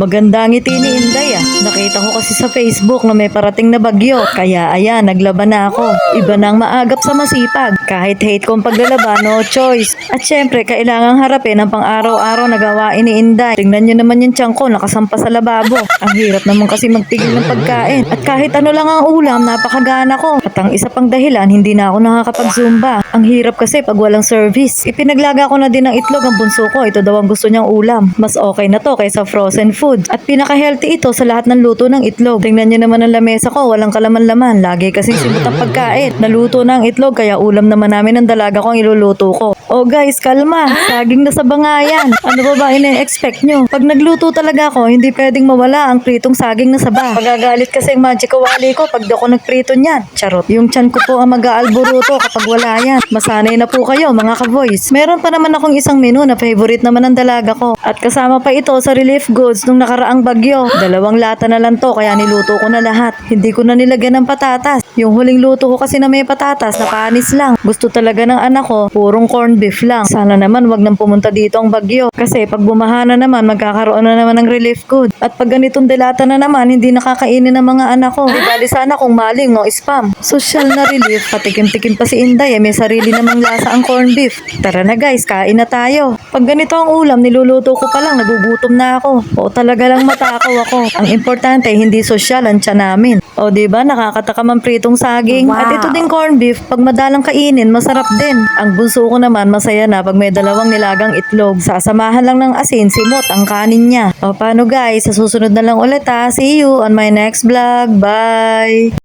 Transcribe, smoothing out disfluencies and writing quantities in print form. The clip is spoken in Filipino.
Maganda ang ngiti ni Inday ah. Nakita ko kasi sa Facebook na may parating na bagyo. Kaya ayan, naglaban na ako. Iba nang maagap sa masipag. Kahit hate kong paglalaba, no choice. At syempre, kailangang harapin ang pang-araw-araw na gawain ni Inday. Tingnan nyo naman yung tiyan ko, nakasampa sa lababo. Ang hirap naman kasi magtigil ng pagkain. At kahit ano lang ang ulam, napakagana ko. At ang isa pang dahilan, hindi na ako nakakapag-zumba. Ang hirap kasi pag walang service. Ipinaglaga ko na din ng itlog ang bunso ko. Ito daw ang gusto niyang ulam. Mas okay na to kaysa frozen food. At pinaka-healthy ito sa lahat ng luto ng itlog. Tingnan niyo naman ang lamesa ko, walang kalaman-laman. Lagi kasing simot ang pagkain. Naluto na ang itlog, kaya ulam naman namin ng dalaga ko ang iluluto ko. Oh guys, kalma. Saging na sa bangayan. Ano ba ine-expect nyo? Pag nagluto talaga ako, hindi pwedeng mawala ang pritong saging na saba. Magagalit kasi ang magic kawali ko pag di ako nagprito niyan. Charot. Yung tiyan ko po ang mag-aalburuto kapag wala yan. Masanay na po kayo mga ka-voice. Meron pa naman akong isang menu na favorite naman ng dalaga ko. At kasama pa ito sa relief goods nung nakaraang bagyo. 2 lata na lang to kaya niluto ko na lahat. Hindi ko na nilagyan ng patatas. Yung huling luto ko kasi na may patatas na panis lang. Gusto talaga ng anak ko, purong corned beef lang. Sana naman wag nang pumunta dito ang bagyo. Kasi pag bumaha na naman, magkakaroon na naman ng relief good. At pag ganitong delata na naman, hindi nakakainin ng mga anak ko. Di bali sana kung maling o spam. Social na relief, patikim-tikim pa si Inday. May sarili namang lasa ang corned beef. Tara na guys, kain na tayo. Pag ganito ang ulam, niluluto ko pa lang, nagugutom na ako. O talaga lang matakaw ako. Ang importante, hindi social ang tiyan namin. O diba, nakakatakam ang pritong saging. Wow. At ito ding corned beef, pag madalang kainin, masarap din. Ang bunso ko naman, masaya na pag may 2 nilagang itlog. Sasamahan lang ng asin, simot ang kanin niya. O paano guys, sa susunod na lang ulit ha. See you on my next vlog. Bye!